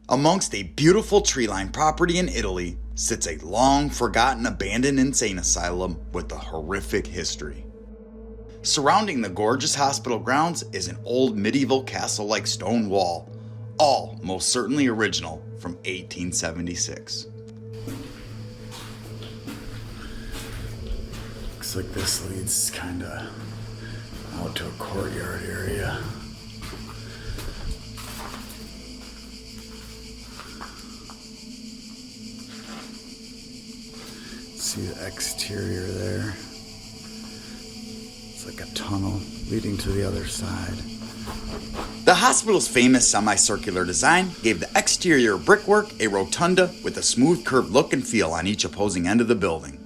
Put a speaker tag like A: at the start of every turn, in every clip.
A: Amongst a beautiful tree-lined property in Italy sits a long-forgotten abandoned insane asylum with a horrific history. Surrounding the gorgeous hospital grounds is an old medieval castle-like stone wall, all most certainly original from 1876. Looks like this leads kinda out to a courtyard area. See the exterior there. It's like a tunnel leading to the other side. The hospital's famous semicircular design gave the exterior brickwork a rotunda with a smooth curved look and feel on each opposing end of the building.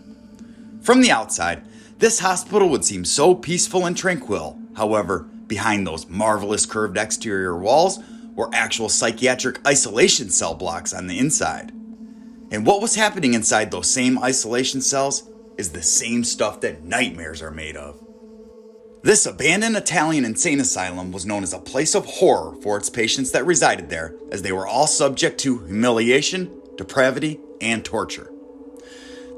A: From the outside, this hospital would seem so peaceful and tranquil. However, behind those marvelous curved exterior walls were actual psychiatric isolation cell blocks on the inside. And what was happening inside those same isolation cells is the same stuff that nightmares are made of. This abandoned Italian insane asylum was known as a place of horror for its patients that resided there, as they were all subject to humiliation, depravity, and torture.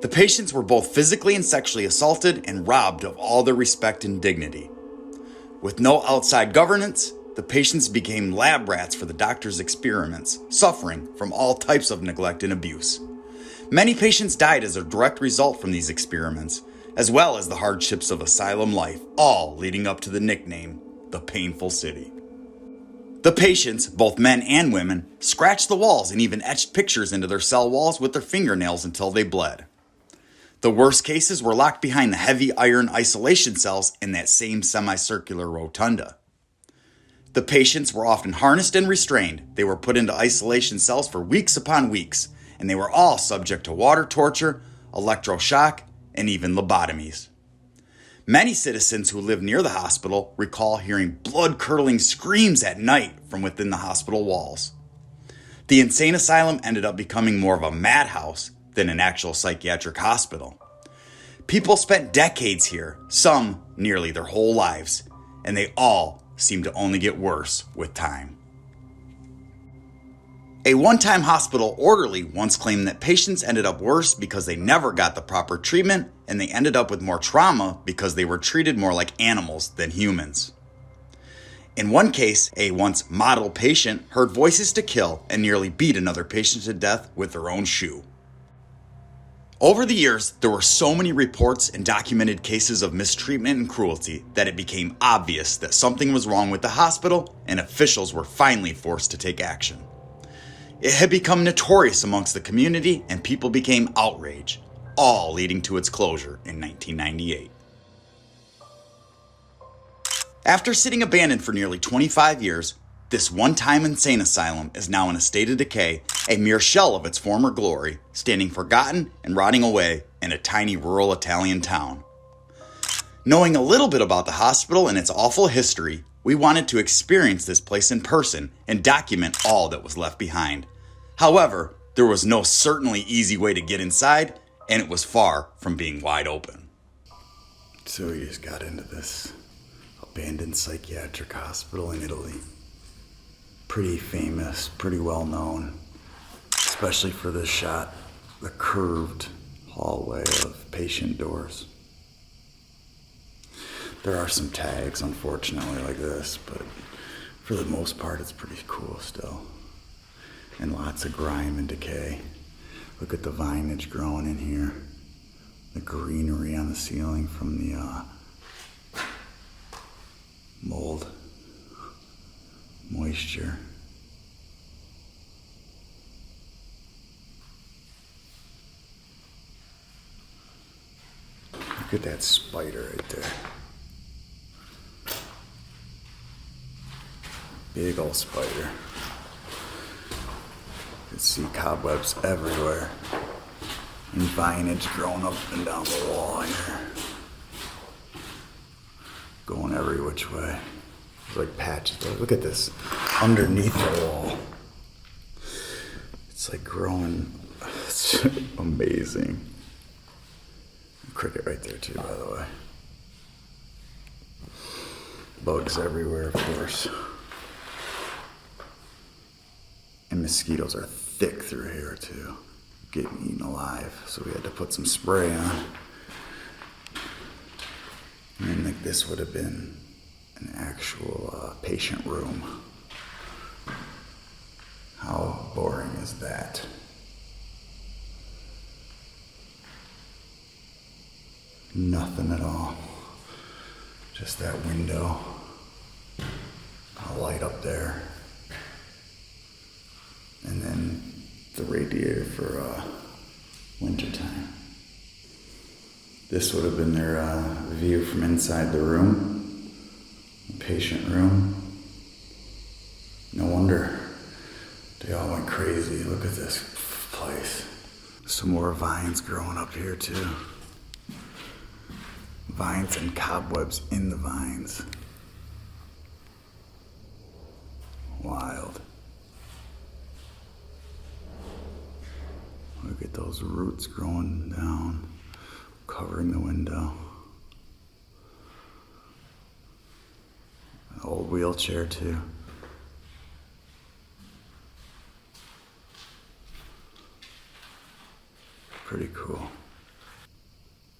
A: The patients were both physically and sexually assaulted and robbed of all their respect and dignity. With no outside governance, the patients became lab rats for the doctor's experiments, suffering from all types of neglect and abuse. Many patients died as a direct result from these experiments, as well as the hardships of asylum life, all leading up to the nickname, the Painful City. The patients, both men and women, scratched the walls and even etched pictures into their cell walls with their fingernails until they bled. The worst cases were locked behind the heavy iron isolation cells in that same semicircular rotunda. The patients were often harnessed and restrained. They were put into isolation cells for weeks upon weeks, and they were all subject to water torture, electroshock, and even lobotomies. Many citizens who lived near the hospital recall hearing blood-curdling screams at night from within the hospital walls. The insane asylum ended up becoming more of a madhouse than an actual psychiatric hospital. People spent decades here, some nearly their whole lives, and they all seem to only get worse with time. A one-time hospital orderly once claimed that patients ended up worse because they never got the proper treatment, and they ended up with more trauma because they were treated more like animals than humans. In one case, a once model patient heard voices to kill and nearly beat another patient to death with their own shoe. Over the years, there were so many reports and documented cases of mistreatment and cruelty that it became obvious that something was wrong with the hospital, and officials were finally forced to take action. It had become notorious amongst the community, and people became outraged, all leading to its closure in 1998. After sitting abandoned for nearly 25 years, this one-time insane asylum is now in a state of decay, a mere shell of its former glory, standing forgotten and rotting away in a tiny rural Italian town. Knowing a little bit about the hospital and its awful history, we wanted to experience this place in person and document all that was left behind. However, there was no certainly easy way to get inside, and it was far from being wide open. So we just got into this abandoned psychiatric hospital in Italy. Pretty famous, pretty well known, especially for this shot, the curved hallway of patient doors. There are some tags, unfortunately, like this, but for the most part, it's pretty cool still. And lots of grime and decay. Look at the vinage growing in here. The greenery on the ceiling from the mold, moisture. Look at that spider right there. Big old spider. You can see cobwebs everywhere. And vinage growing up and down the wall here. Going every which way. There's like patches there. Look at this. Underneath the wall. It's like growing. It's amazing. Cricket right there too, by the way. Bugs everywhere, of course. And mosquitoes are thick through here too, getting eaten alive. So we had to put some spray on. And then like this would have been an actual patient room. How boring is that? Nothing at all. Just that window. A light up there. And then the radiator for wintertime. This would have been their view from inside the room, the patient room. No wonder they all went crazy. Look at this place. Some more vines growing up here too. Vines and cobwebs in the vines. Wild. Look at those roots growing down, covering the window. An old wheelchair too. Pretty cool.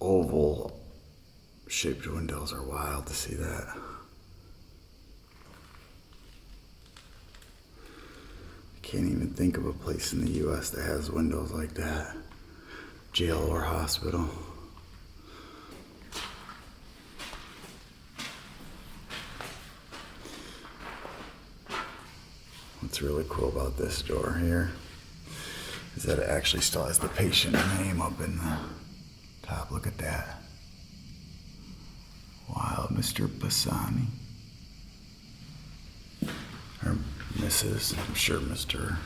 A: Oval shaped windows are wild to see that. Can't even think of a place in the US that has windows like that. Jail or hospital. What's really cool about this door here is that it actually still has the patient name up in the top. Look at that. Wow, Mr. Bassani. Or Mrs. I'm sure Mr.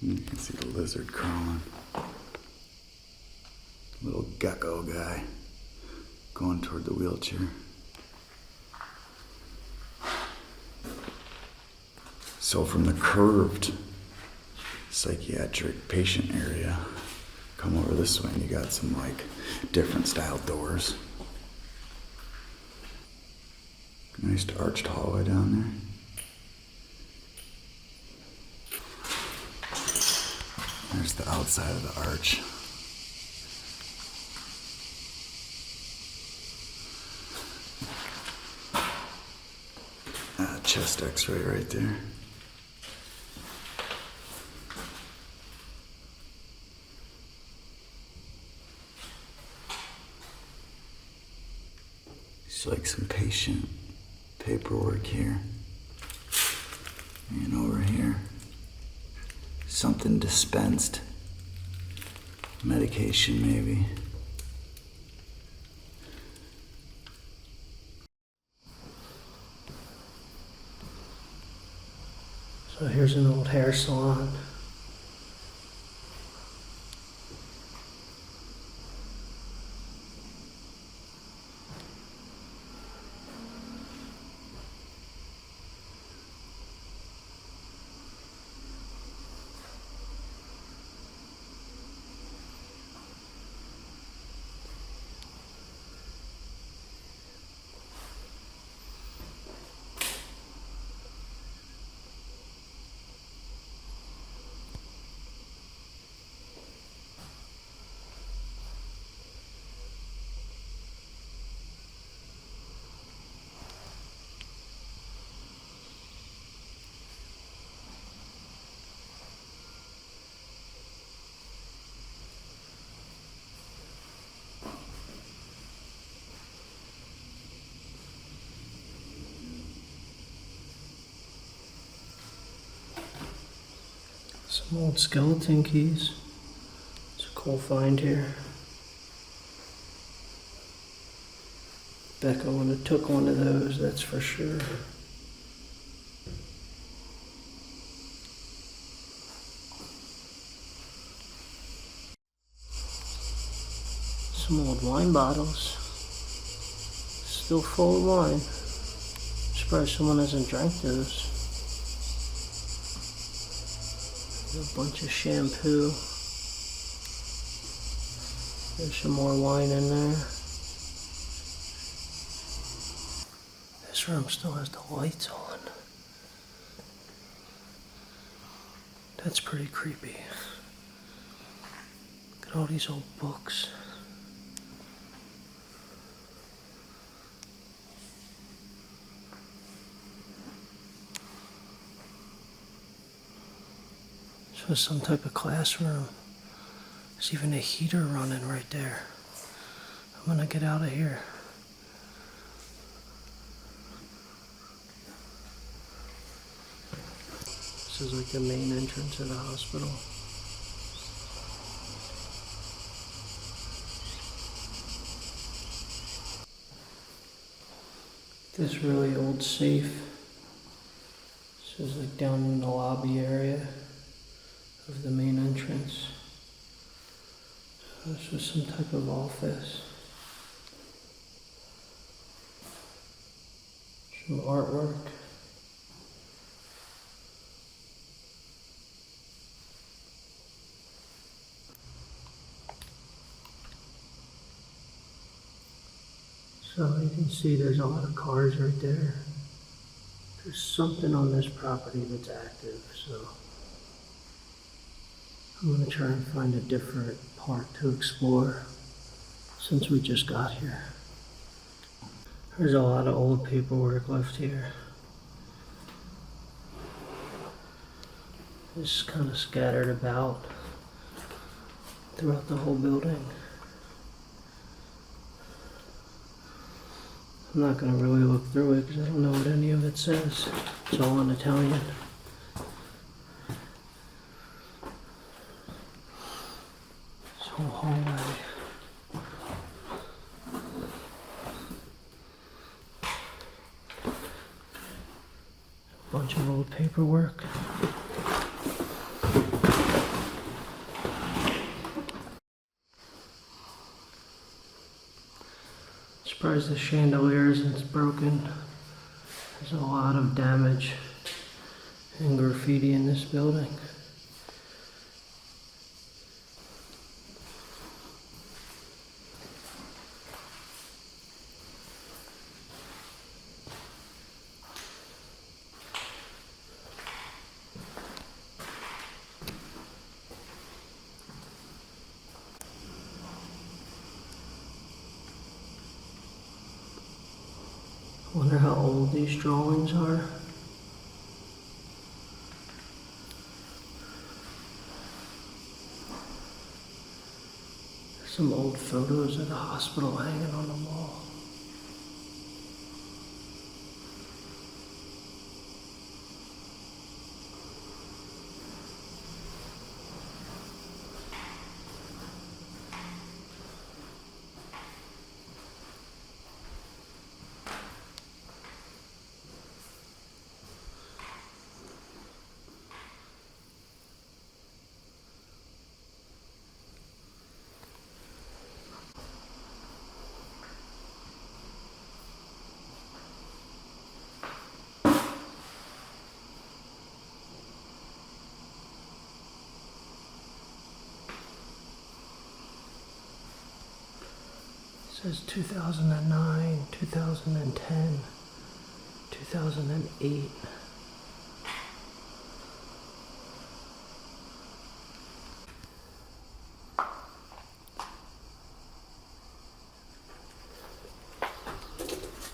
A: You can see the lizard crawling. Little gecko guy going toward the wheelchair. So from the curved psychiatric patient area, come over this way and you got some like different style doors. Nice arched hallway down there. There's the outside of the arch. Chest x-ray right there. It's like some patient paperwork here. And over here, something dispensed. Medication maybe.
B: So here's an old hair salon. Some old skeleton keys. It's a cool find here. Becca would have took one of those, that's for sure. Some old wine bottles. Still full of wine. Surprised someone hasn't drank those. A bunch of shampoo. There's some more wine in there. classroom still has the lights on. That's pretty creepy. Look at all these old books. This was some type of classroom. There's even a heater running right there. I'm gonna get out of here. This is like the main entrance of the hospital. This really old safe. This is like down in the lobby area of the main entrance. This was some type of office. Some artwork. So you can see there's a lot of cars right there. There's something on this property that's active, so I'm gonna try and find a different part to explore since we just got here. There's a lot of old paperwork left here. It's kind of scattered about throughout the whole building. I'm not going to really look through it because I don't know what any of it says. It's all in Italian. This whole hallway. A bunch of old paperwork. Surprised the chandelier isn't broken. There's a lot of damage and graffiti in this building. I wonder how old these drawings are. There's some old photos of the hospital hanging on the wall. It says 2009, 2010, 2008.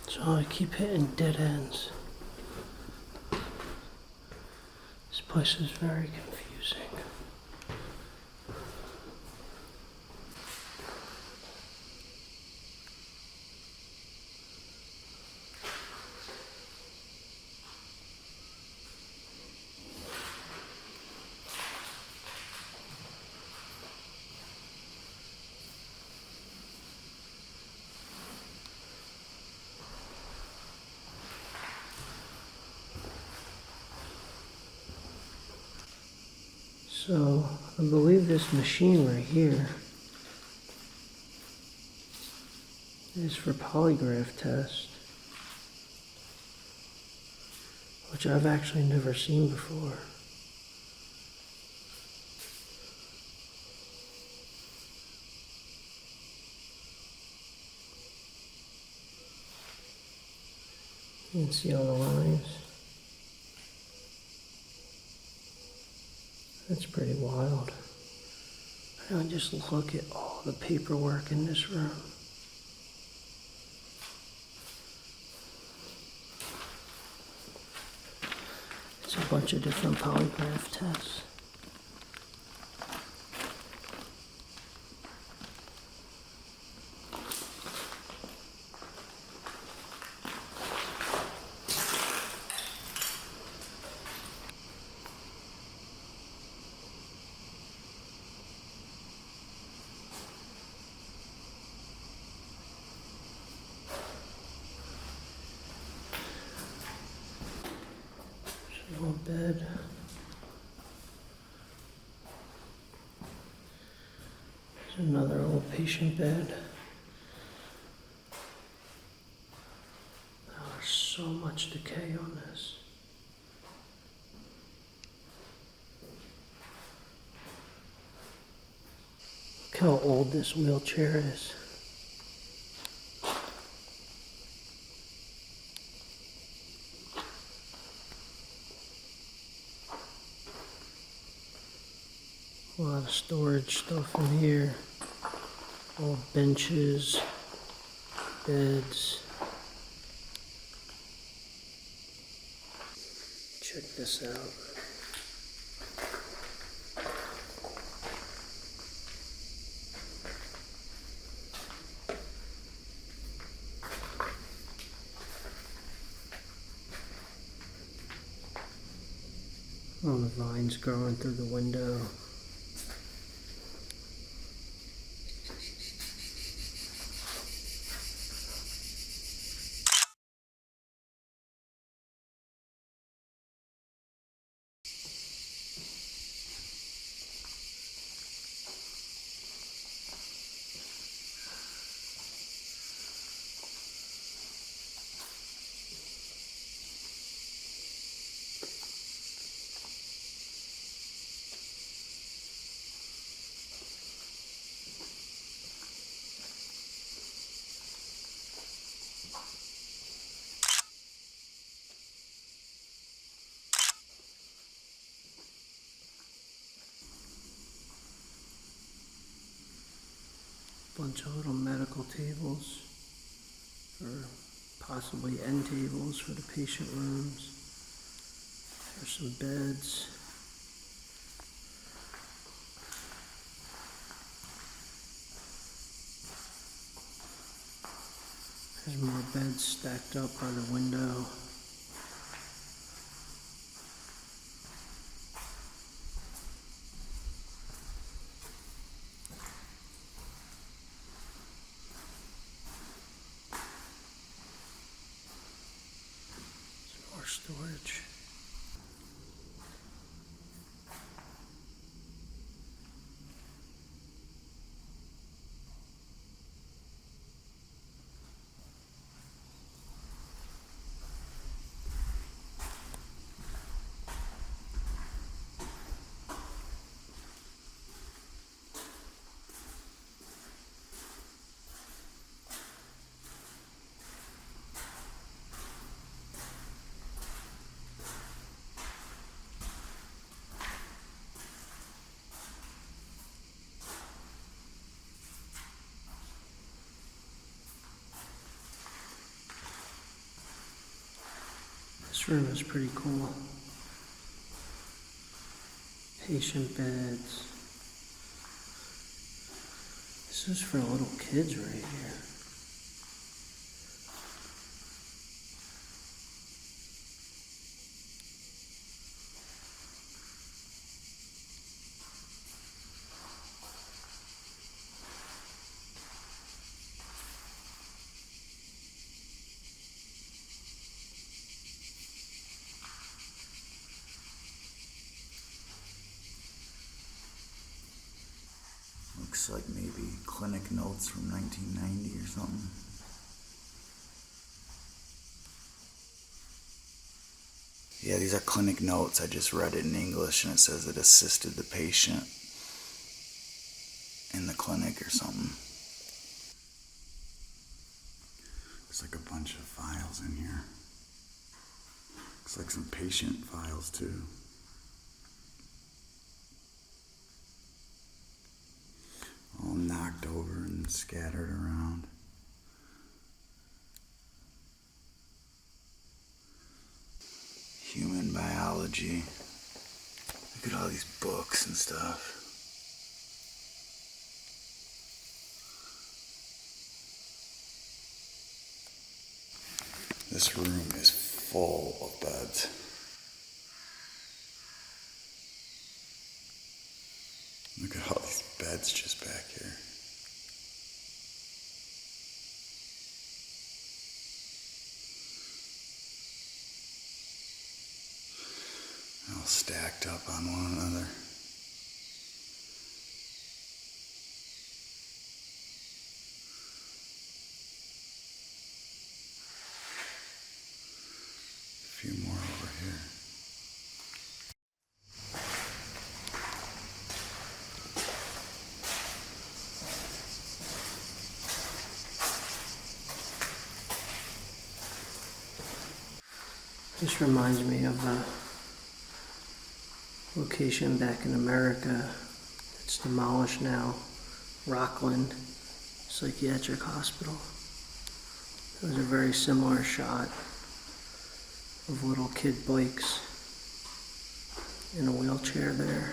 B: So I keep hitting dead ends. This place is very confusing. So, I believe this machine right here is for polygraph test, which I've actually never seen before. You can see all the lines. That's pretty wild. Now just look at all the paperwork in this room. It's a bunch of different polygraph tests. There's no bed. There's another old patient bed. Oh, there's so much decay on this. Look how old this wheelchair is. A lot of storage stuff in here. Old benches, beds. Check this out. All the vines growing through the window. Bunch of little medical tables, or possibly end tables for the patient rooms. There's some beds. There's more beds stacked up by the window. More storage. This room is pretty cool. Patient beds. This is for little kids right here.
A: Looks like maybe clinic notes from 1990 or something. Yeah, these are clinic notes. I just read it in English and it says it assisted the patient in the clinic or something. There's like a bunch of files in here. Looks like some patient files too. All knocked over and scattered around. Human biology. Look at all these books and stuff. This room is full of beds. Look at all these beds just back here. All stacked up on one another. A few more over here.
B: This reminds me of a location back in America. It's demolished now. Rockland Psychiatric Hospital. It was a very similar shot of little kid bikes in a wheelchair there.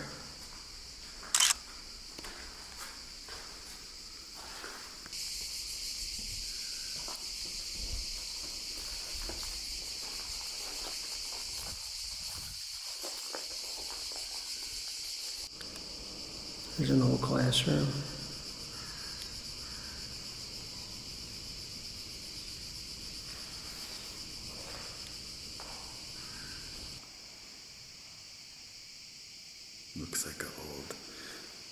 B: There's an old classroom.
A: Looks like an old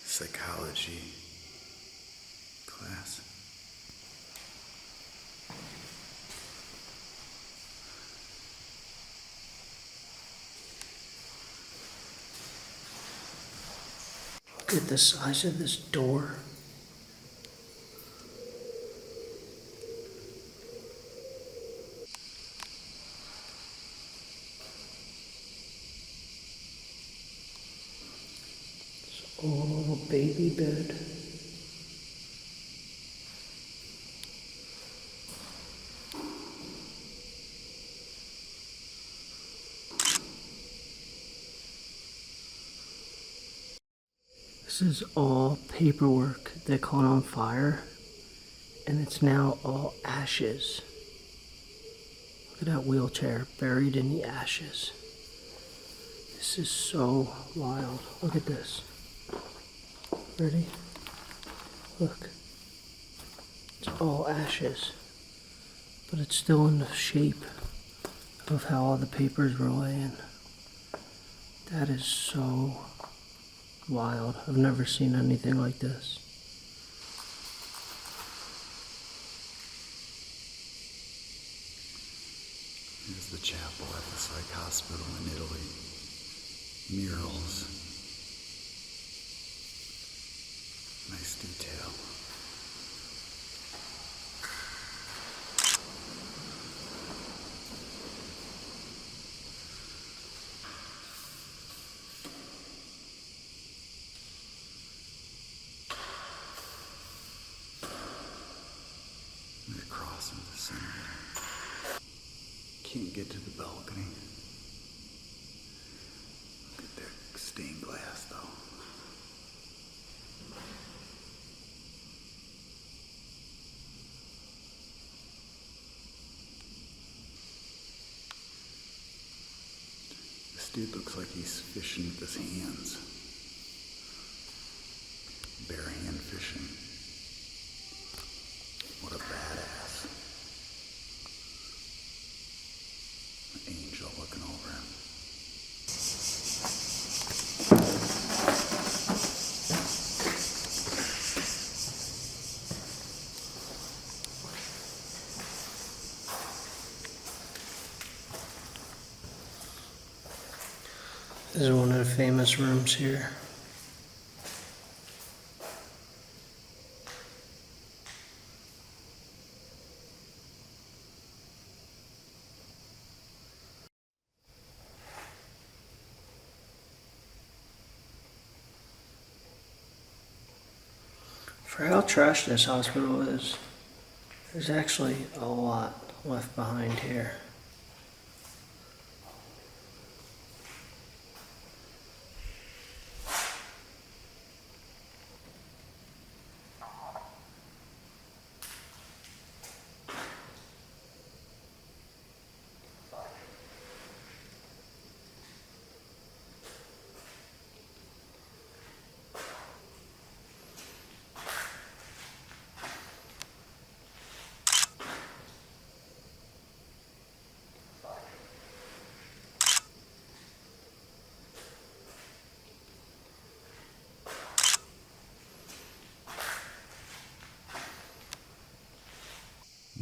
A: psychology class.
B: Look at the size of this door. This old little baby bed. This is all paperwork that caught on fire, and it's now all ashes. Look at that wheelchair buried in the ashes. This is so wild. Look at this. Ready? Look. It's all ashes, but it's still in the shape of how all the papers were laying. That is so wild. I've never seen anything like this.
A: Here's the chapel at the psych hospital in Italy. Murals. Nice detail. Across into the center. Can't get to the balcony. Look at that stained glass though. This dude looks like he's fishing with his hands. Bare hand fishing. What a badass. An angel looking over him.
B: This is one of the famous rooms here. For how trash this hospital is, there's actually a lot left behind here.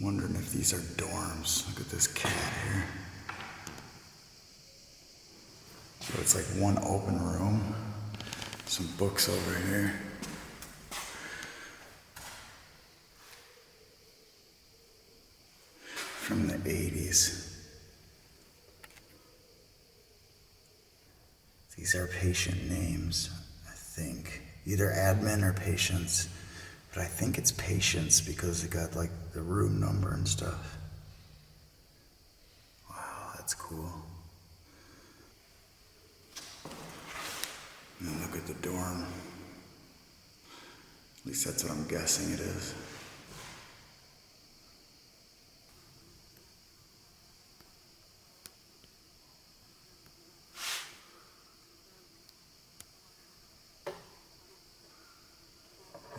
A: I'm wondering if these are dorms. Look at this cat here. So it's like one open room. Some books over here. From the 80s. These are patient names, I think. Either admin or patients. But I think it's patients because it got like the room number and stuff. Wow, that's cool. And then look at the dorm. At least that's what I'm guessing it is.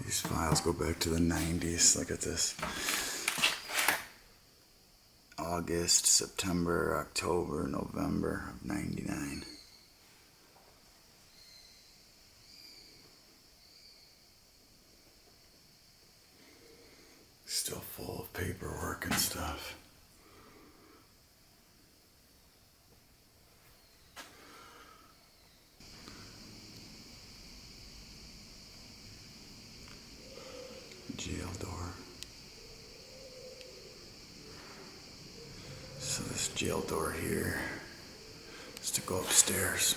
A: These files go back to the 90s. Look at this. August, September, October, November of 99. Still full of paperwork and stuff. Jail door. So this jail door here is to go upstairs.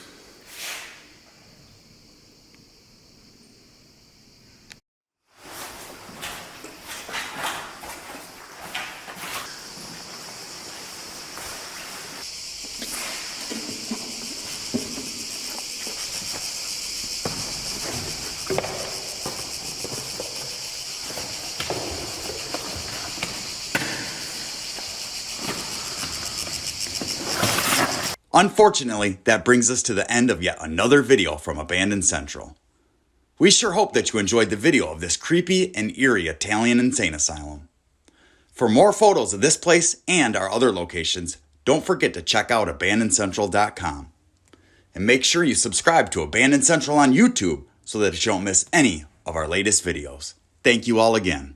A: Unfortunately, that brings us to the end of yet another video from Abandoned Central. We sure hope that you enjoyed the video of this creepy and eerie Italian insane asylum. For more photos of this place and our other locations, don't forget to check out abandonedcentral.com. And make sure you subscribe to Abandoned Central on YouTube so that you don't miss any of our latest videos. Thank you all again.